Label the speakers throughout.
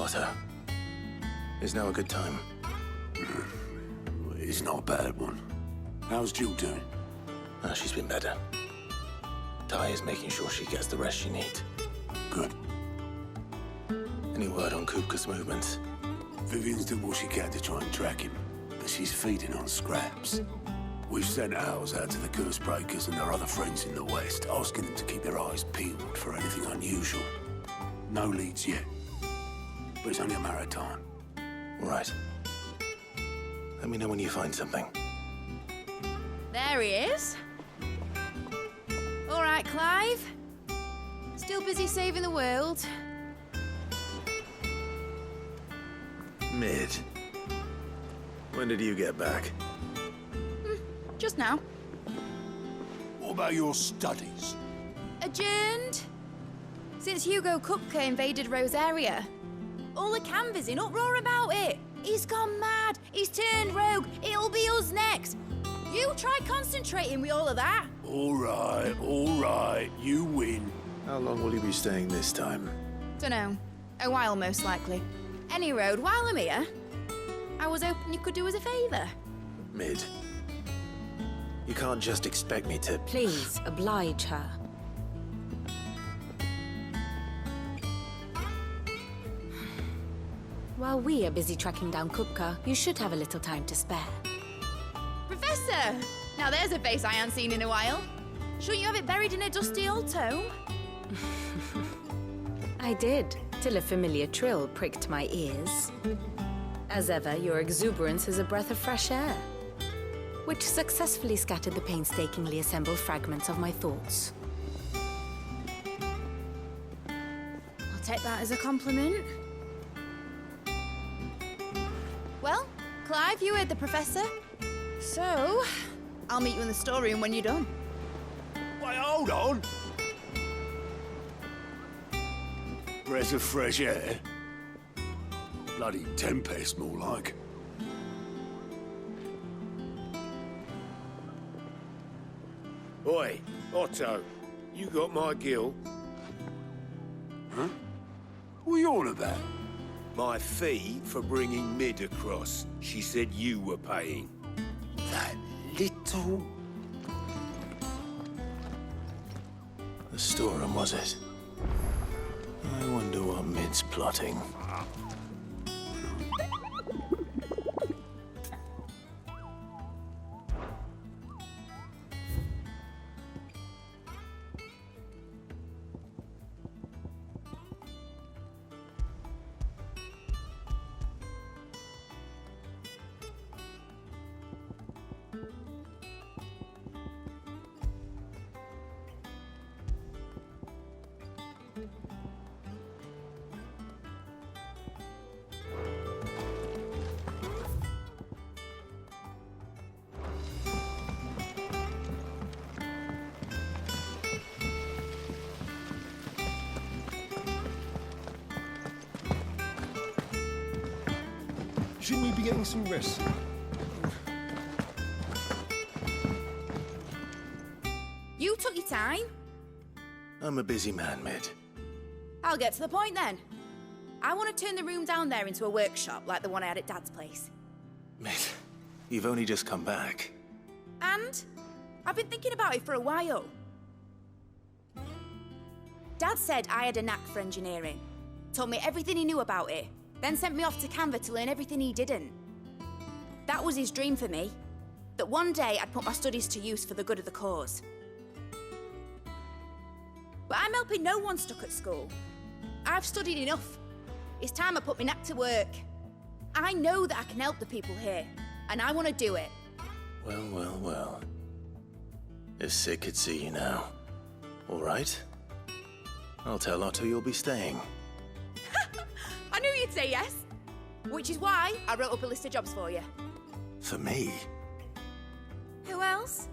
Speaker 1: Potter. Is now a good time?
Speaker 2: It's not a bad one. How's Jill doing?
Speaker 1: She's been better. Ty is making sure she gets the rest she needs.
Speaker 2: Good.
Speaker 1: Any word on Kupka's movements?
Speaker 2: Vivian's doing what she can to try and track him, but she's feeding on scraps. We've sent ours out to the Cursebreakers and their other friends in the West, asking them to keep their eyes peeled for anything unusual. No leads yet, but it's only a matter of time.
Speaker 1: Right. Let me know when you find something.
Speaker 3: There he is. All right, Clive. Still busy saving the world.
Speaker 1: Mid. When did you get back?
Speaker 3: Just now.
Speaker 2: What about your studies?
Speaker 3: Adjourned. Since Hugo Kupka invaded Rosaria. All the canvassers in uproar about it. He's gone mad. He's turned rogue. It'll be us next. You try concentrating with all of that.
Speaker 2: All right. You win.
Speaker 1: How long will you be staying this time?
Speaker 3: Dunno. A while, most likely. Any road, while I'm here, I was hoping you could do us a favour.
Speaker 1: Mid. You can't just expect me to...
Speaker 4: Please, oblige her. While we are busy tracking down Kupka, you should have a little time to spare.
Speaker 3: Professor! Now there's a face I haven't seen in a while. Shouldn't you have it buried in a dusty old tome?
Speaker 4: I did, till a familiar trill pricked my ears. As ever, your exuberance is a breath of fresh air, which successfully scattered the painstakingly assembled fragments of my thoughts.
Speaker 3: I'll take that as a compliment. Well, Clive, you heard the professor. So, I'll meet you in the storeroom when you're done.
Speaker 2: Wait, hold on. Breath of fresh air. Bloody tempest, more like.
Speaker 5: Oi, Otto, you got my gill?
Speaker 2: Huh? What are you on about?
Speaker 5: My fee for bringing Mid across. She said you were paying.
Speaker 2: That little...
Speaker 1: The storeroom, was it? I wonder what Mid's plotting.
Speaker 6: Shouldn't you be getting some rest?
Speaker 3: You took your time.
Speaker 1: I'm a busy man, Mid.
Speaker 3: I'll get to the point then. I want to turn the room down there into a workshop like the one I had at Dad's place.
Speaker 1: Mid, you've only just come back.
Speaker 3: And I've been thinking about it for a while. Dad said I had a knack for engineering. Told me everything he knew about it. Then sent me off to Canva to learn everything he didn't. That was his dream for me. That one day I'd put my studies to use for the good of the cause. But I'm helping no one stuck at school. I've studied enough. It's time I put my knack to work. I know that I can help the people here, and I want to do it.
Speaker 1: Well. If Sid could see you now. All right? I'll tell Otto you'll be staying.
Speaker 3: I knew you'd say yes. Which is why I wrote up a list of jobs for you.
Speaker 1: For me?
Speaker 3: Who else?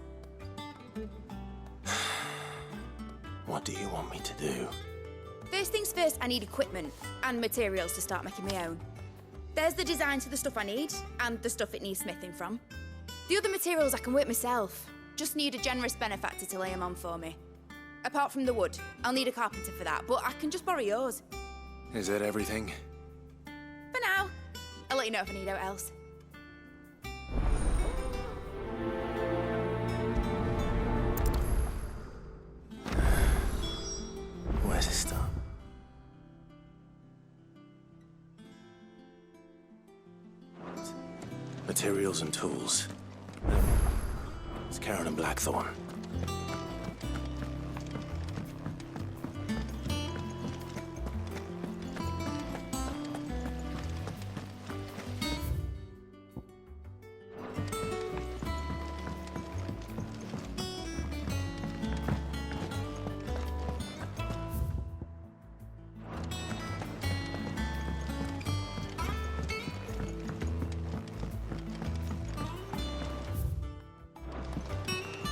Speaker 1: What do you want me to do?
Speaker 3: First things first, I need equipment and materials to start making my own. There's the designs for the stuff I need and the stuff it needs smithing from. The other materials I can work myself. Just need a generous benefactor to lay them on for me. Apart from the wood, I'll need a carpenter for that, but I can just borrow yours.
Speaker 1: Is that everything?
Speaker 3: let you know if I need out else.
Speaker 1: Where to start? Materials and tools. It's Karen and Blackthorn.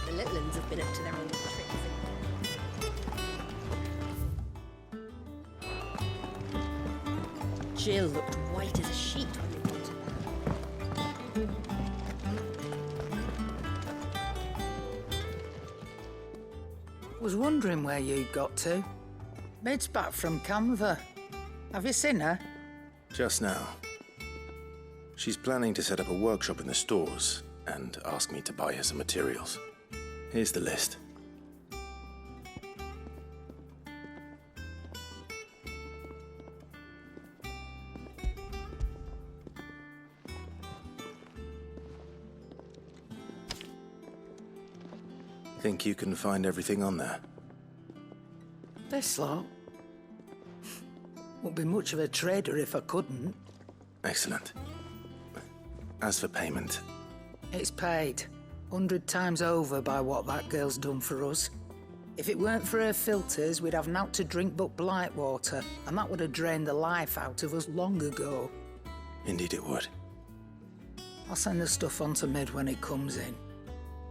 Speaker 4: The little uns have been up to their old tricks. Jill looked white as a sheet when they brought her back.
Speaker 7: Was wondering where you got to. Mid's back from Canva. Have you seen her?
Speaker 1: Just now. She's planning to set up a workshop in the stores and ask me to buy her some materials. Here's the list. Think you can find everything on there?
Speaker 7: This lot. Wouldn't be much of a trader if I couldn't.
Speaker 1: Excellent. As for payment,
Speaker 7: It's paid 100 times over by what that girl's done for us. If it weren't for her filters, we'd have naught to drink but blight water, and that would have drained the life out of us long ago.
Speaker 1: indeed it would.
Speaker 7: I'll send the stuff on to Mid when it comes in.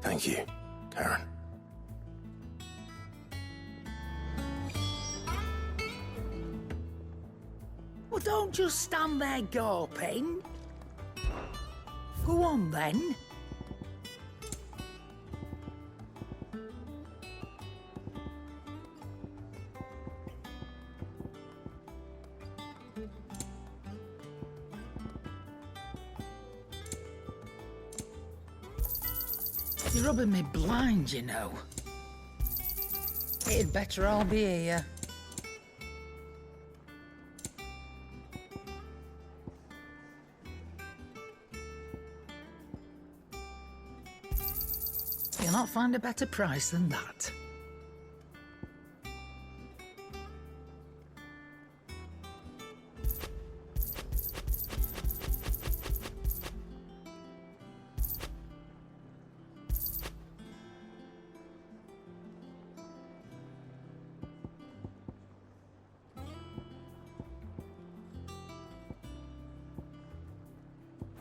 Speaker 1: Thank you, Karen.
Speaker 7: Well, don't just stand there gawping. Go on, then. You're rubbing me blind, you know. It'd better all be here. You'll not find a better price than that.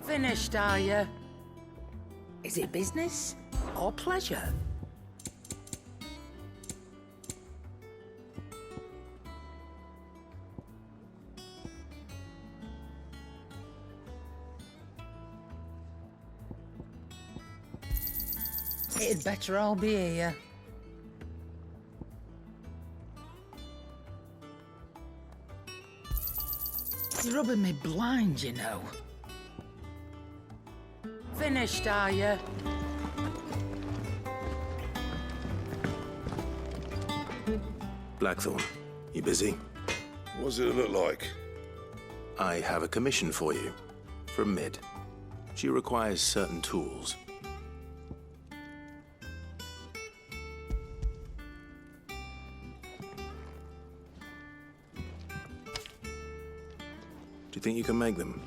Speaker 7: Finished, are you? Is it business or pleasure? It'd better all be here. You're rubbing me blind, you know. Finished, are you?
Speaker 1: Blackthorn, you busy?
Speaker 6: What does it look like?
Speaker 1: I have a commission for you. From Mid. She requires certain tools. Do you think you can make them?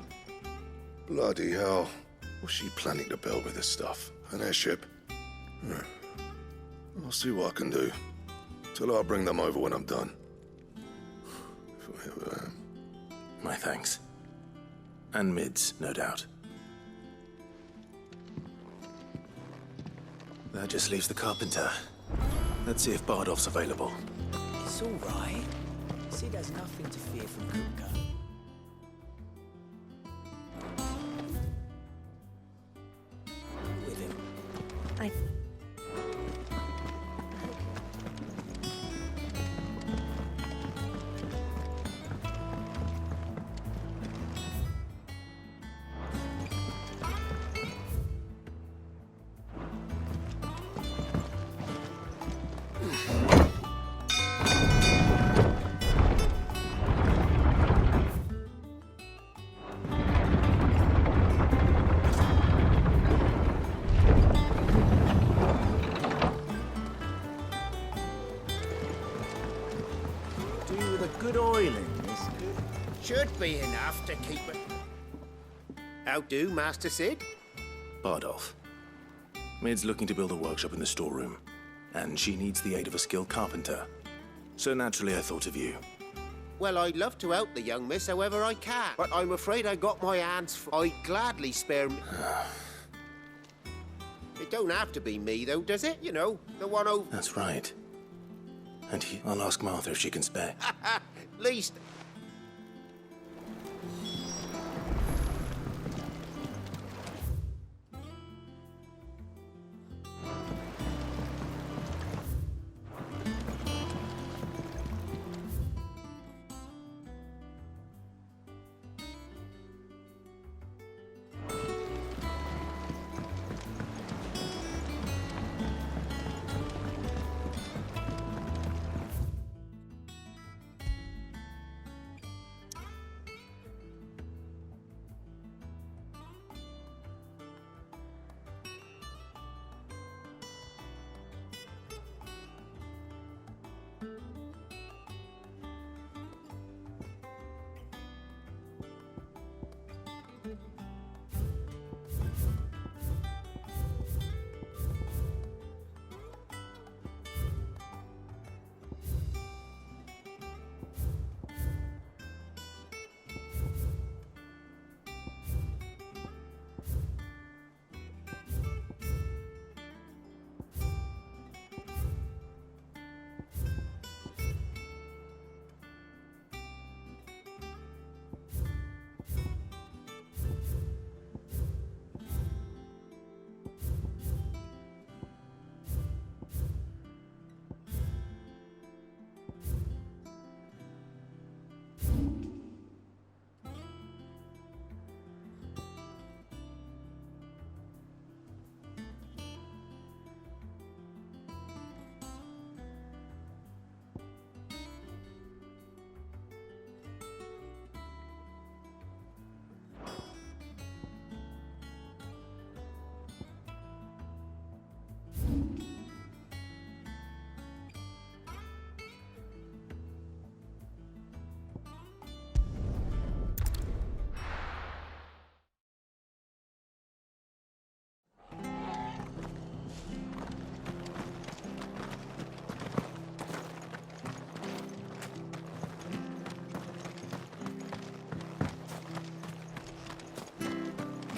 Speaker 6: Bloody hell. What's she planning to build with this stuff? An airship? I'll see what I can do. Tell her I'll bring them over when I'm done. If I ever am.
Speaker 1: My thanks. And Mid's, no doubt. That just leaves the carpenter. Let's see if Bardolph's available.
Speaker 8: It's all right. See, there's nothing to fear from Kupka. With him.
Speaker 9: Should be enough to keep it. How do, Master Sid?
Speaker 1: Bardolph. Mid's looking to build a workshop in the storeroom, and she needs the aid of a skilled carpenter. So naturally I thought of you.
Speaker 9: Well, I'd love to help the young miss however I can, but I'm afraid I got my hands full. I'd gladly spare me. It don't have to be me, though, does it? You know, the one over...
Speaker 1: That's right. And I'll ask Martha if she can spare.
Speaker 9: At least...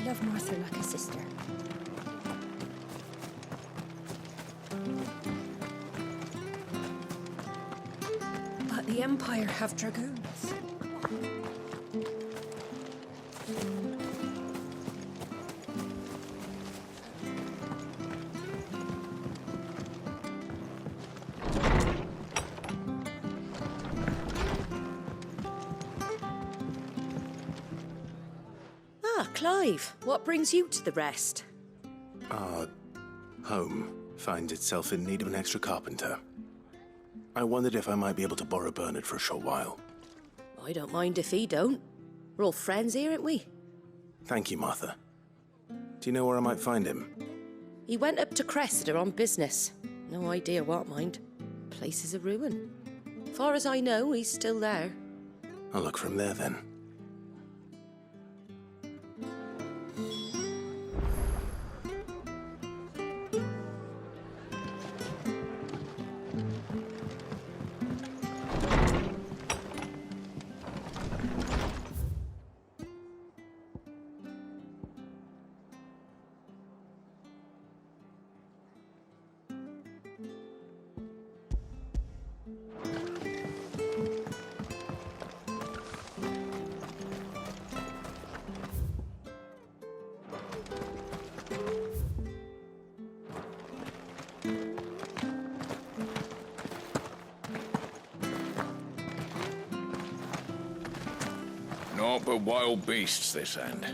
Speaker 10: Love Martha like a sister. But the Empire have dragoons.
Speaker 11: Clive, what brings you to the rest?
Speaker 1: Our home finds itself in need of an extra carpenter. I wondered if I might be able to borrow Bernard for a short while.
Speaker 11: I don't mind if he don't. We're all friends here, aren't we?
Speaker 1: Thank you, Martha. Do you know where I might find him?
Speaker 11: He went up to Cressida on business. No idea what, mind. Place is a ruin. Far as I know, he's still there.
Speaker 1: I'll look from there then.
Speaker 12: Naught but wild beasts, this end.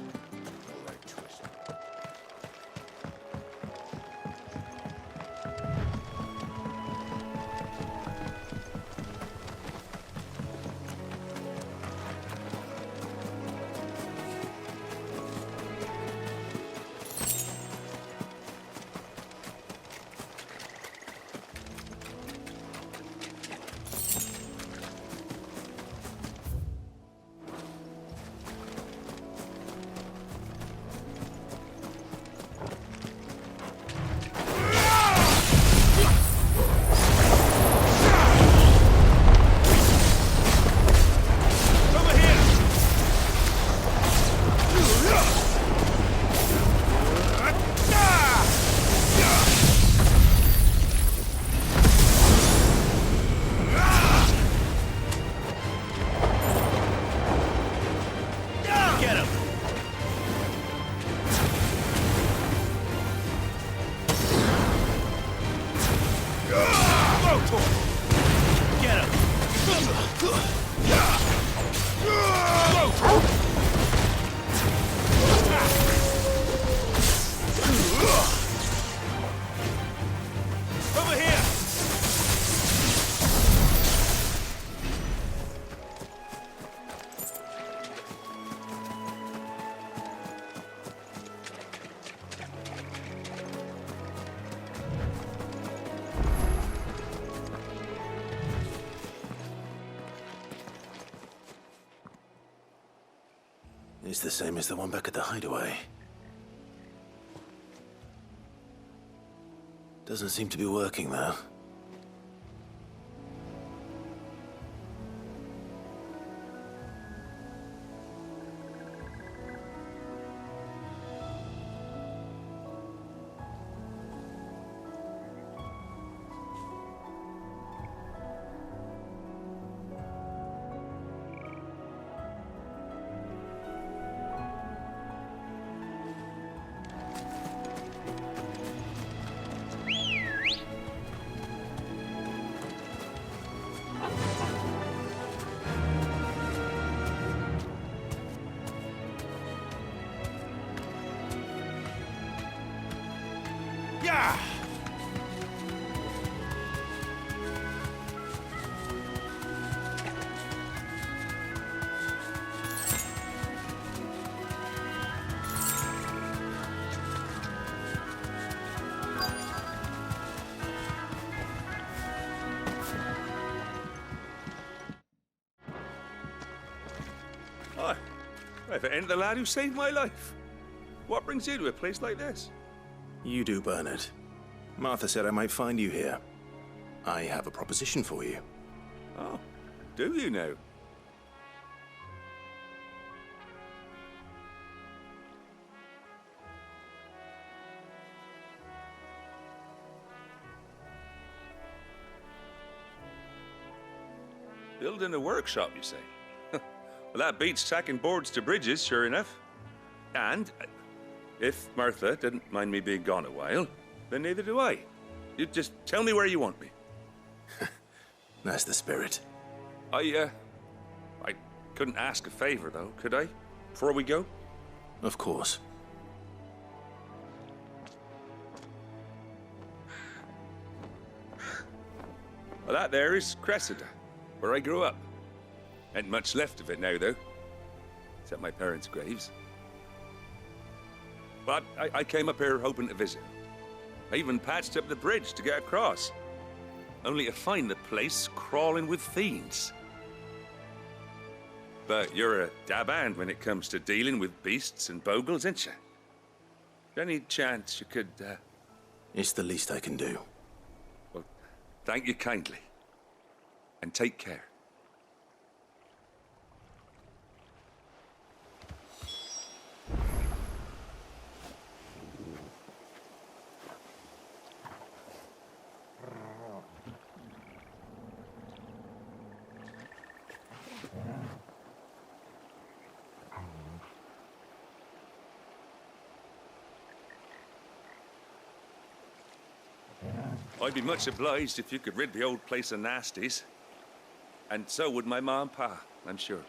Speaker 5: Get him! Over here!
Speaker 1: It's the same as the one back at the hideaway. Doesn't seem to be working, though.
Speaker 5: Yeah!
Speaker 13: Hi. If it ain't the lad who saved my life. What brings you to a place like this?
Speaker 1: You do, Bernard. Martha said I might find you here. I have a proposition for you.
Speaker 13: Oh, do you now? Building a workshop, you say? Well, that beats tacking boards to bridges, sure enough. And if Martha didn't mind me being gone a while, then neither do I. You just tell me where you want me.
Speaker 1: That's the spirit.
Speaker 13: I couldn't ask a favor, though, could I? Before we go?
Speaker 1: Of course.
Speaker 13: Well, that there is Cressida, where I grew up. Ain't much left of it now, though. Except my parents' graves. But I came up here hoping to visit. I even patched up the bridge to get across. Only to find the place crawling with fiends. But you're a dab hand when it comes to dealing with beasts and bogles, ain't you? Any chance you could,
Speaker 1: It's the least I can do.
Speaker 13: Well, thank you kindly. And take care. I'd be much obliged if you could rid the old place of nasties. And so would my ma and pa, I'm sure.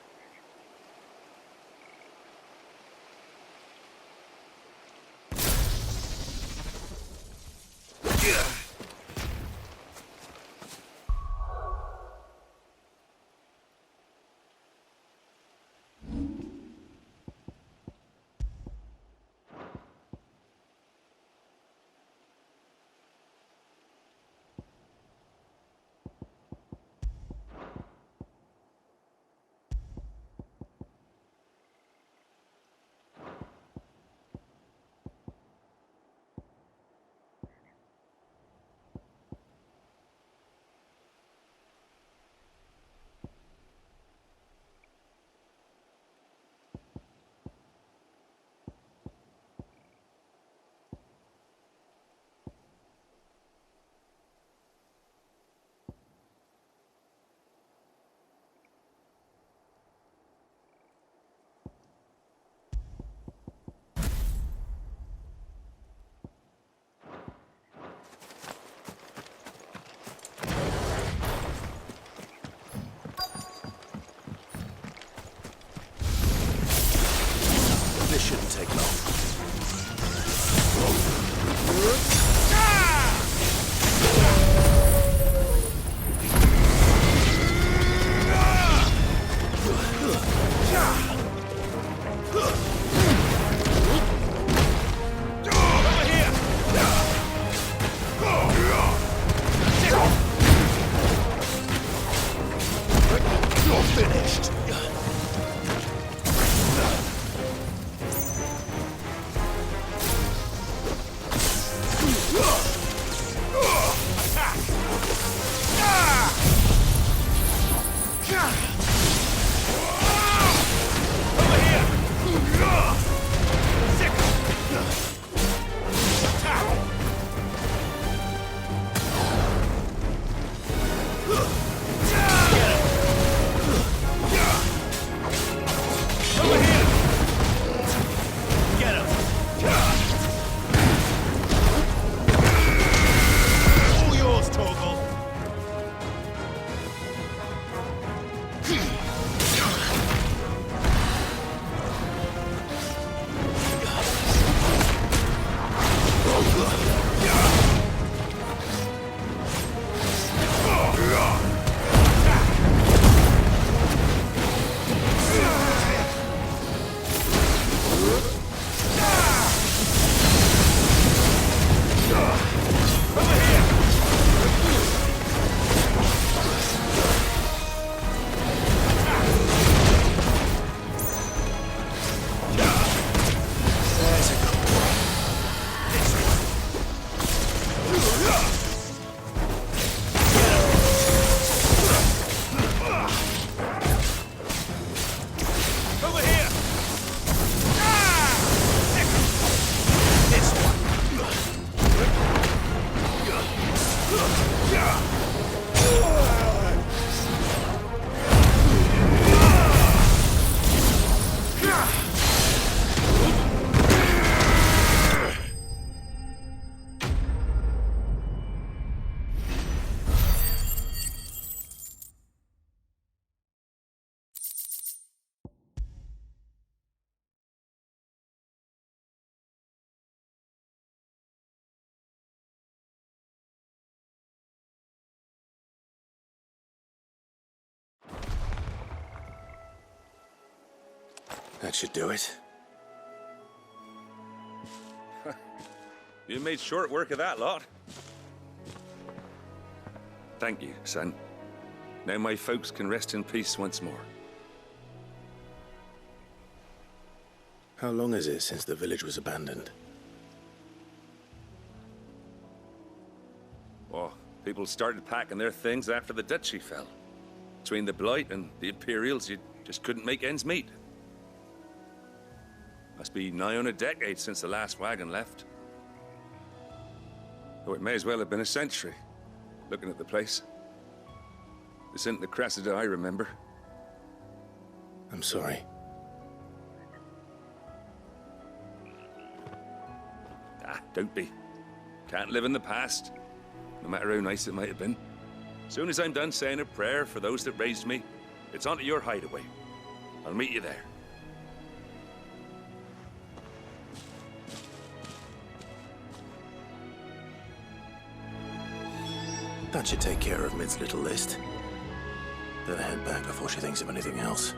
Speaker 1: That should do it.
Speaker 13: You made short work of that lot. Thank you, son. Now my folks can rest in peace once more.
Speaker 1: How long is it since the village was abandoned?
Speaker 13: Oh, people started packing their things after the duchy fell. Between the Blight and the Imperials, you just couldn't make ends meet. Must be nigh on a decade since the last wagon left. Though it may as well have been a century, looking at the place. This isn't the Cressida I remember.
Speaker 1: I'm sorry.
Speaker 13: Ah, don't be. Can't live in the past, no matter how nice it might have been. As soon as I'm done saying a prayer for those that raised me, it's onto your hideaway. I'll meet you there.
Speaker 1: That should take care of Mid's little list. Better head back before she thinks of anything else.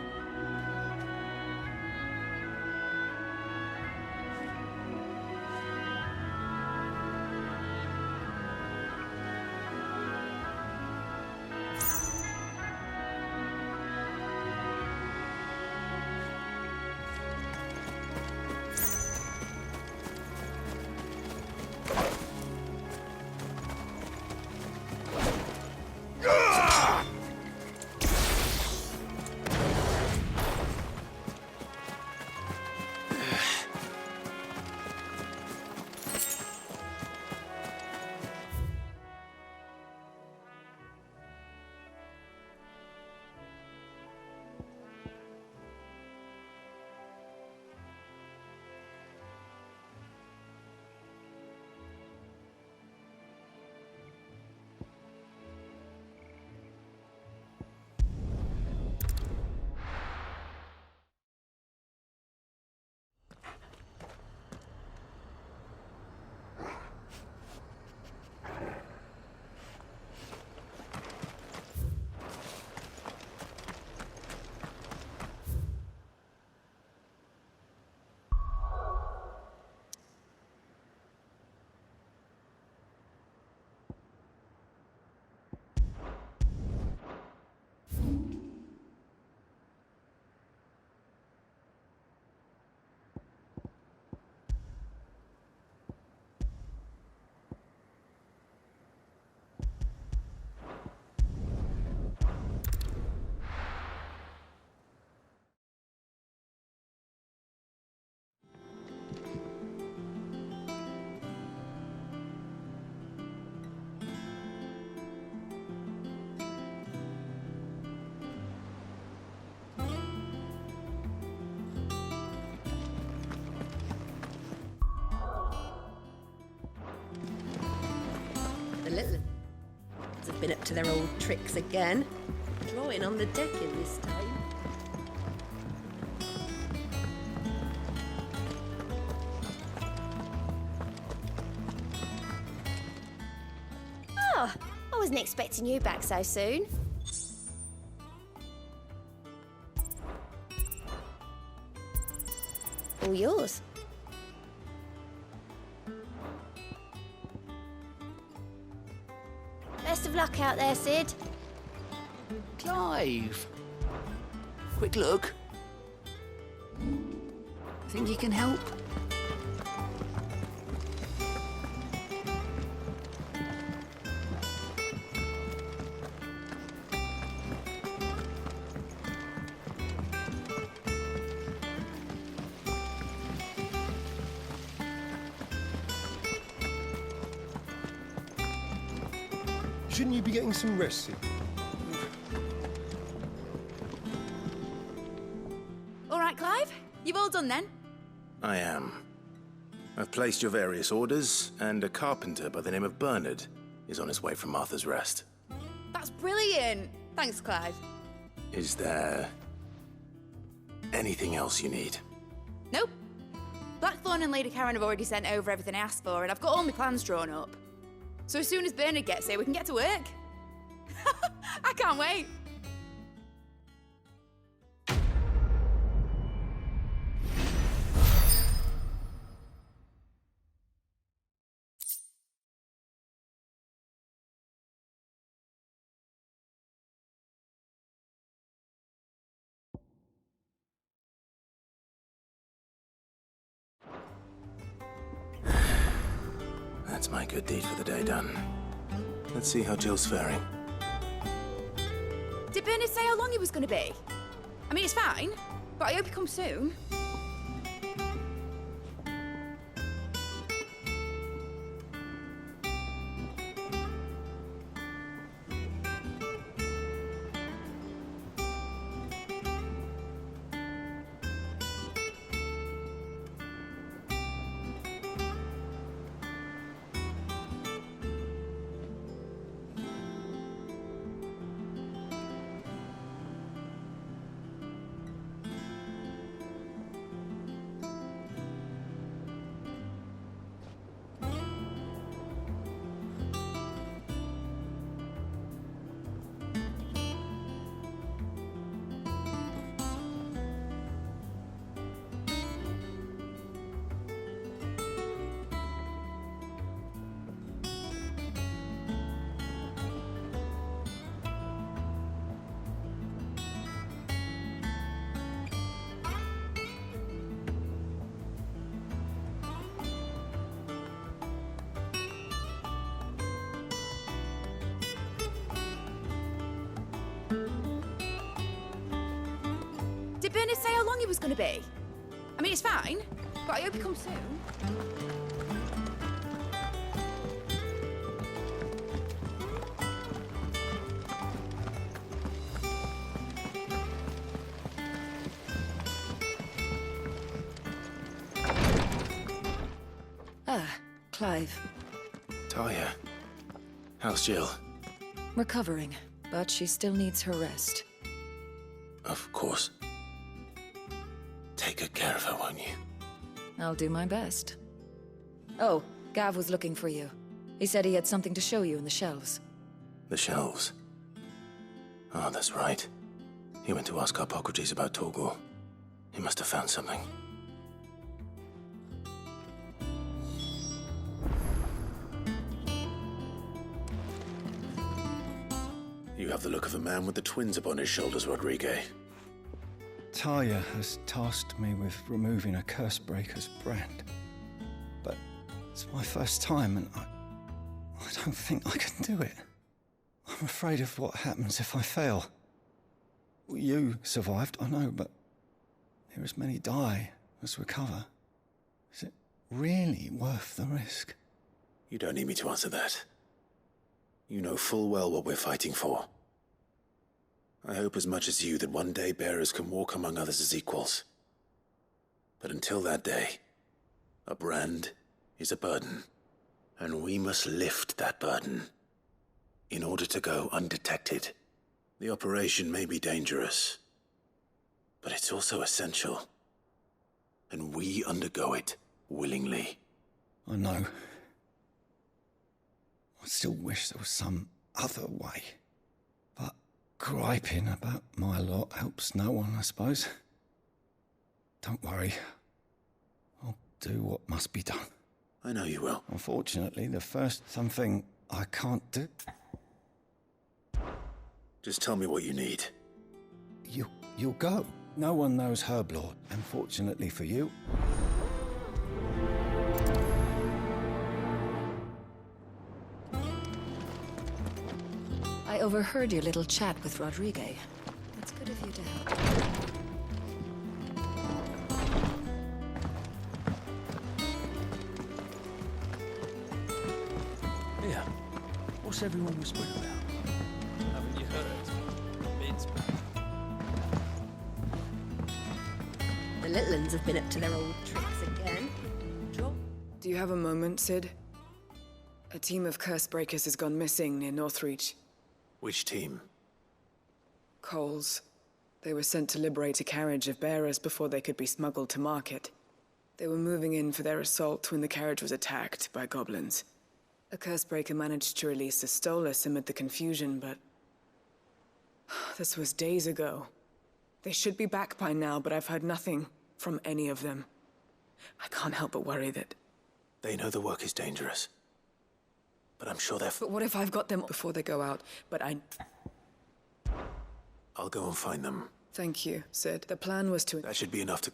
Speaker 11: The little have been up to their old tricks again. Drawing on the decking this time.
Speaker 3: Oh, I wasn't expecting you back so soon. All yours. Best of luck out there, Sid.
Speaker 8: Clive! Quick look. Think you can help?
Speaker 14: Shouldn't you be getting some rest, Sid?
Speaker 3: All right, Clive. You've all done then?
Speaker 1: I am. I've placed your various orders, and a carpenter by the name of Bernard is on his way from Martha's Rest.
Speaker 3: That's brilliant. Thanks, Clive.
Speaker 1: Is there anything else you need?
Speaker 3: Nope. Blackthorn and Lady Karen have already sent over everything I asked for, and I've got all my plans drawn up. So as soon as Bernard gets here, we can get to work. I can't wait.
Speaker 1: my good deed for the day done. Let's see how Jill's faring.
Speaker 3: Did Bernard say how long he was going to be? I mean, it's fine, but I hope he comes soon. Did Bernard say how long he was going to be? I mean, it's fine, but I hope he comes soon.
Speaker 10: Ah, Clive.
Speaker 1: Talia, how's Jill?
Speaker 10: Recovering, but she still needs her rest.
Speaker 1: Of course. Take good care of her, won't you?
Speaker 10: I'll do my best. Oh, Gav was looking for you. He said he had something to show you in the shelves.
Speaker 1: The shelves? Oh, that's right. He went to ask Harpocrates about Torgor. He must have found something. You have the look of a man with the twins upon his shoulders, Rodrigue.
Speaker 15: Talia has tasked me with removing a Cursebreaker's brand. But it's my first time, and I don't think I can do it. I'm afraid of what happens if I fail. You survived, I know, but here as many die as recover. Is it really worth the risk?
Speaker 1: You don't need me to answer that. You know full well what we're fighting for. I hope as much as you that one day bearers can walk among others as equals. But until that day, a brand is a burden, and we must lift that burden in order to go undetected. The operation may be dangerous, but it's also essential, and we undergo it willingly.
Speaker 15: I know. I still wish there was some other way. But griping about my lot helps no one, I suppose. Don't worry. I'll do what must be done.
Speaker 1: I know you will.
Speaker 15: Unfortunately, the first something I can't do...
Speaker 1: Just tell me what you need.
Speaker 15: You'll go. No one knows Herblord, and fortunately for you...
Speaker 10: I overheard your little chat with Rodrigue. That's good of you to help.
Speaker 8: Yeah. What's everyone whispering about? Haven't you heard? Mid's back.
Speaker 16: The little uns have been up to their old tricks again.
Speaker 17: Do you have a moment, Sid? A team of Cursebreakers has gone missing near Northreach.
Speaker 1: Which team?
Speaker 17: Coles. They were sent to liberate a carriage of bearers before they could be smuggled to market. They were moving in for their assault when the carriage was attacked by goblins. A Cursebreaker managed to release a Stolas amid the confusion, but... this was days ago. They should be back by now, but I've heard nothing from any of them. I can't help but worry that...
Speaker 1: They know the work is dangerous. But I'm sure they're...
Speaker 17: But what if I've got them before they go out? But
Speaker 1: I'll go and find them.
Speaker 17: Thank you, Sid. The plan was to...
Speaker 1: That should be enough to...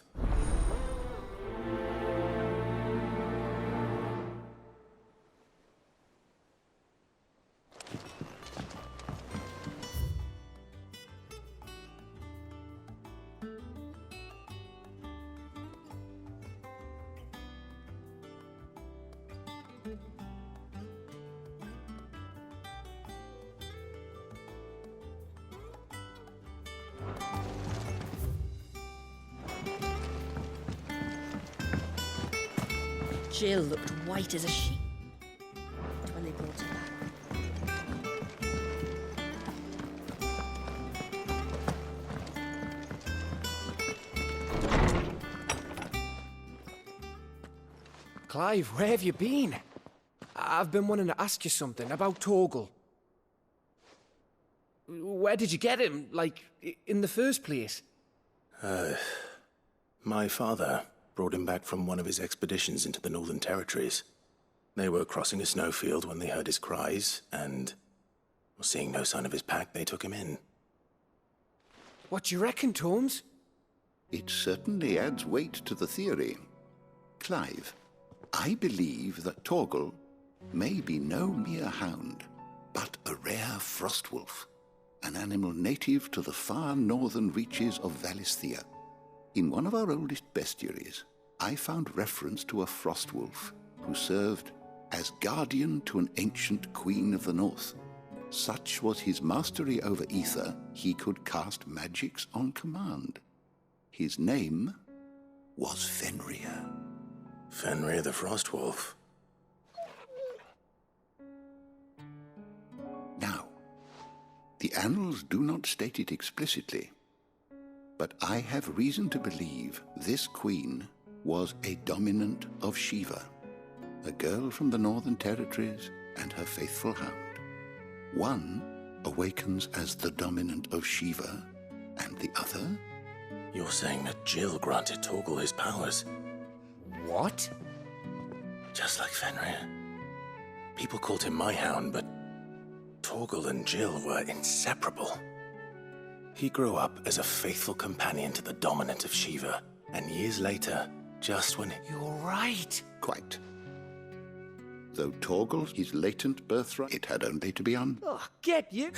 Speaker 11: Jill looked white as a sheet when they brought her back.
Speaker 18: Clive, where have you been? I've been wanting to ask you something about Torgal. Where did you get him, like, in the first place?
Speaker 1: My father brought him back from one of his expeditions into the Northern Territories. They were crossing a snowfield when they heard his cries, and seeing no sign of his pack, they took him in.
Speaker 18: What do you reckon, Tomes?
Speaker 19: It certainly adds weight to the theory. Clive, I believe that Torgal may be no mere hound, but a rare frostwolf, an animal native to the far northern reaches of Valisthea. In one of our oldest bestiaries, I found reference to a frostwolf who served as guardian to an ancient queen of the north. Such was his mastery over ether, he could cast magics on command. His name was Fenrir.
Speaker 1: Fenrir the Frostwolf.
Speaker 19: Now, the annals do not state it explicitly, but I have reason to believe this queen was a dominant of Shiva, a girl from the Northern Territories and her faithful hound. One awakens as the dominant of Shiva, and the other?
Speaker 1: You're saying that Jill granted Torgal his powers?
Speaker 18: What?
Speaker 1: Just like Fenrir. People called him my hound, but Torgal and Jill were inseparable. He grew up as a faithful companion to the dominant of Shiva, and years later, just when...
Speaker 18: You're right.
Speaker 19: Quite. Though Torgal, his latent birthright, it had only to be
Speaker 18: Oh, get you!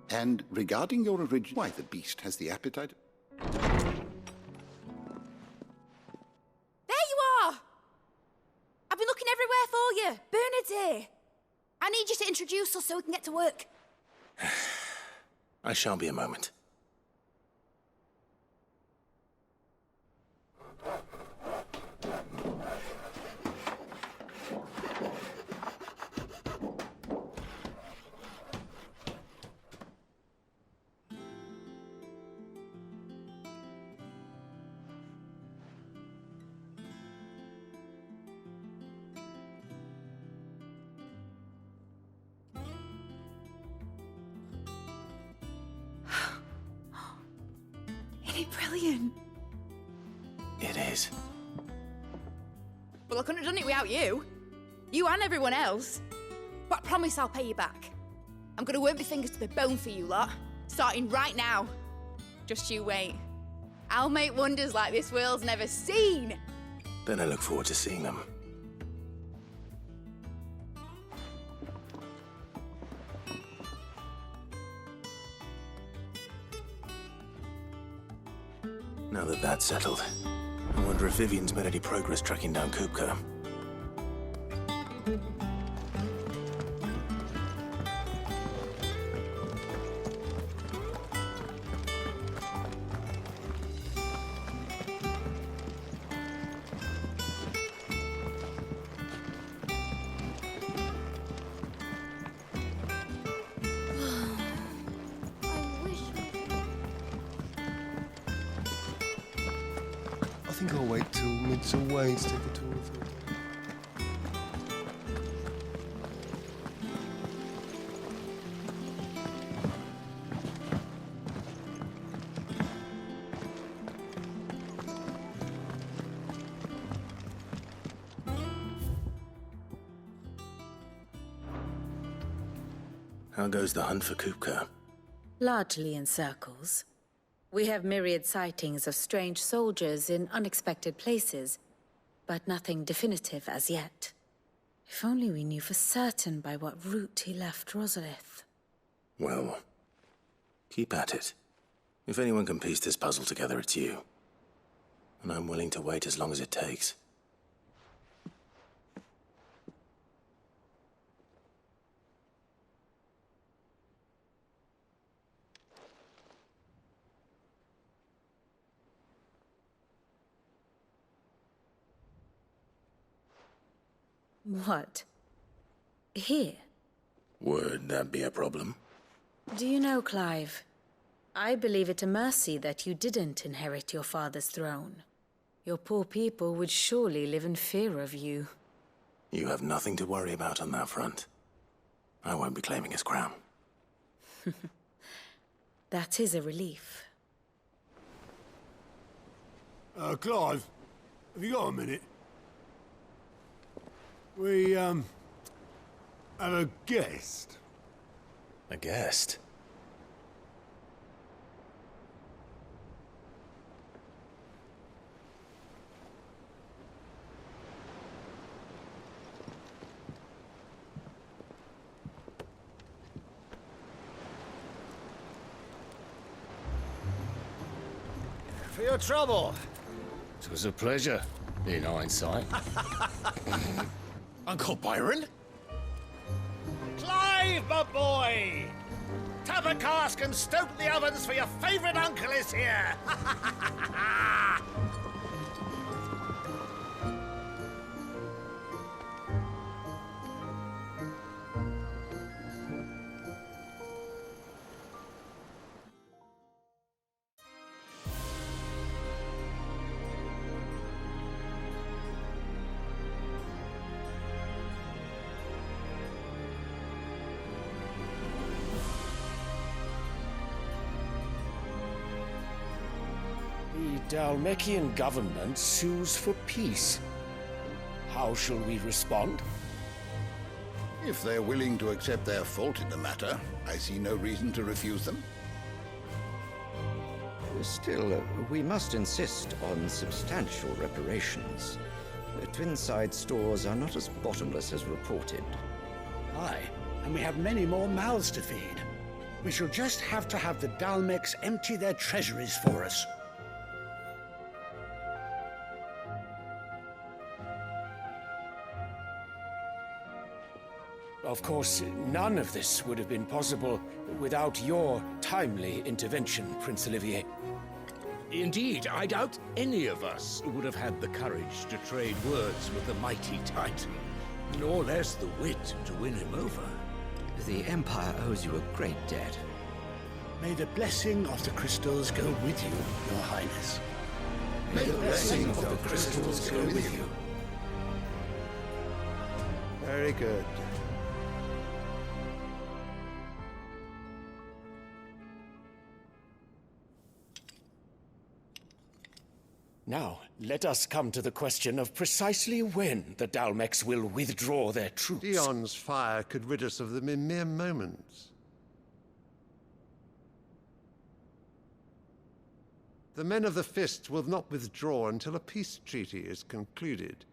Speaker 19: And regarding your origin, why the beast has the appetite...
Speaker 3: There you are! I've been looking everywhere for you. Bernard's here. I need you to introduce us so we can get to work.
Speaker 1: I shan't be a moment.
Speaker 3: Brilliant.
Speaker 1: It is.
Speaker 3: Well, I couldn't have done it without you. You and everyone else. But I promise I'll pay you back. I'm gonna work my fingers to the bone for you lot, starting right now. Just you wait. I'll make wonders like this world's never seen.
Speaker 1: Then I look forward to seeing them. Now that that's settled, I wonder if Vivian's made any progress tracking down Kupka.
Speaker 14: I think I'll wait till Mid's away to take a tour of it.
Speaker 1: How goes the hunt for Kupka?
Speaker 4: Largely in circles. We have myriad sightings of strange soldiers in unexpected places, but nothing definitive as yet. If only we knew for certain by what route he left Rosalith.
Speaker 1: Well, keep at it. If anyone can piece this puzzle together, it's you. And I'm willing to wait as long as it takes.
Speaker 4: What? Here?
Speaker 1: Would that be a problem?
Speaker 4: Do you know, Clive? I believe it a mercy that you didn't inherit your father's throne. Your poor people would surely live in fear of you.
Speaker 1: You have nothing to worry about on that front. I won't be claiming his crown.
Speaker 4: That is a relief.
Speaker 2: Clive, have you got a minute? We, have a guest.
Speaker 1: A guest?
Speaker 20: For your trouble.
Speaker 21: It was a pleasure, in hindsight.
Speaker 20: Uncle Byron? Clive, my boy! Tap a cask and stoke the ovens, for your favourite uncle is here!
Speaker 21: The Dhalmekian government sues for peace. How shall we respond?
Speaker 19: If they're willing to accept their fault in the matter, I see no reason to refuse them.
Speaker 22: Still, we must insist on substantial reparations. The Twinside stores are not as bottomless as reported.
Speaker 23: Aye, and we have many more mouths to feed. We shall just have to have the Dhalmeks empty their treasuries for us.
Speaker 21: Of course, none of this would have been possible without your timely intervention, Prince Olivier.
Speaker 5: Indeed, I doubt any of us would have had the courage to trade words with the mighty Titan, nor less the wit to win him over.
Speaker 22: The Empire owes you a great debt.
Speaker 23: May the blessing of the crystals go with you, Your Highness.
Speaker 19: May the blessing of the crystals go with you.
Speaker 14: Very good.
Speaker 21: Now, let us come to the question of precisely when the Dhalmeks will withdraw their troops.
Speaker 24: Dion's fire could rid us of them in mere moments. The men of the Fist will not withdraw until a peace treaty is concluded.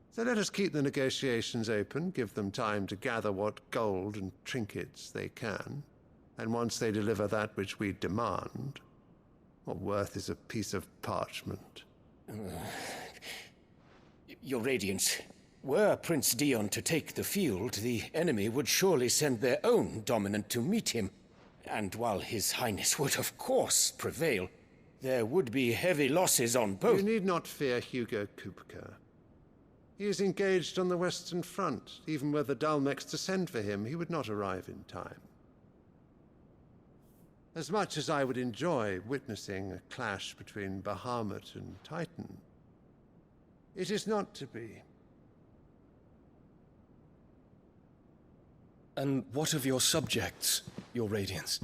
Speaker 24: So let us keep the negotiations open, give them time to gather what gold and trinkets they can, and once they deliver that which we demand, what worth is a piece of parchment?
Speaker 21: Your Radiance, were Prince Dion to take the field, the enemy would surely send their own dominant to meet him. And while His Highness would of course prevail, there would be heavy losses on both.
Speaker 24: You need not fear Hugo Kupka. He is engaged on the Western Front. Even were the Dhalmeks to send for him, he would not arrive in time. As much as I would enjoy witnessing a clash between Bahamut and Titan, it is not to be.
Speaker 15: And what of your subjects, Your Radiance?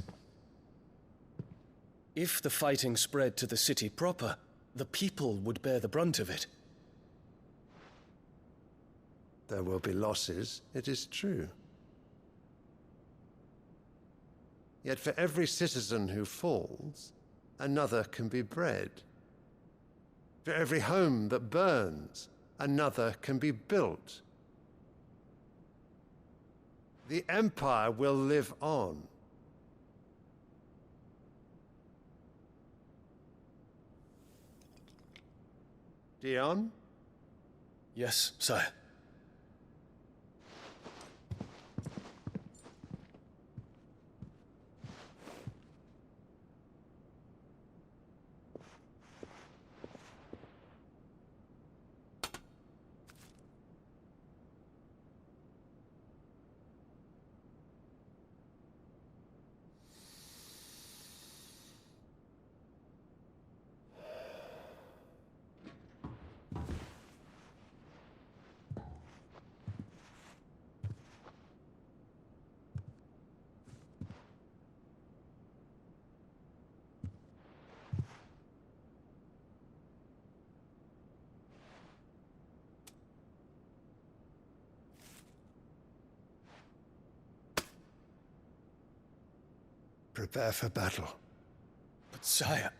Speaker 15: If the fighting spread to the city proper, the people would bear the brunt of it.
Speaker 24: There will be losses, it is true. Yet for every citizen who falls, another can be bred. For every home that burns, another can be built. The Empire will live on. Dion?
Speaker 15: Yes, sire.
Speaker 24: prepare for battle.
Speaker 15: But sire...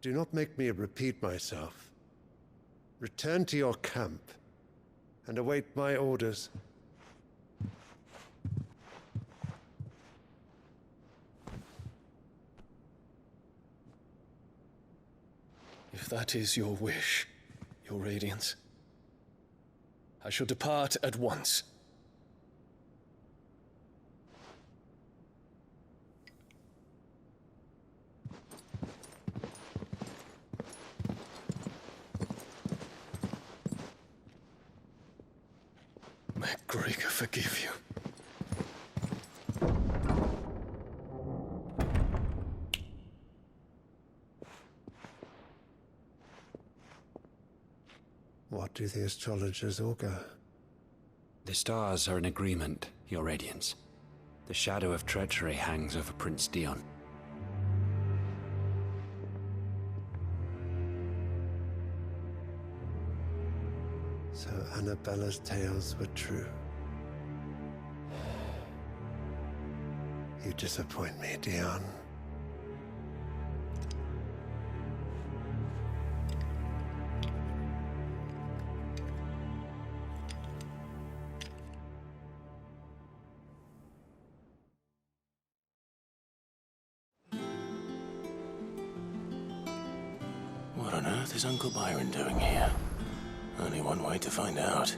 Speaker 24: Do not make me repeat myself. Return to your camp and await my orders.
Speaker 15: If that is your wish, Your Radiance, I shall depart at once. May Gregor forgive you.
Speaker 24: What do the astrologers augur?
Speaker 6: The stars are in agreement, Your Radiance. The shadow of treachery hangs over Prince Dion.
Speaker 24: So Annabella's tales were true. You disappoint me, Dion.
Speaker 1: What on earth is Uncle Byron doing here? Only one way to find out.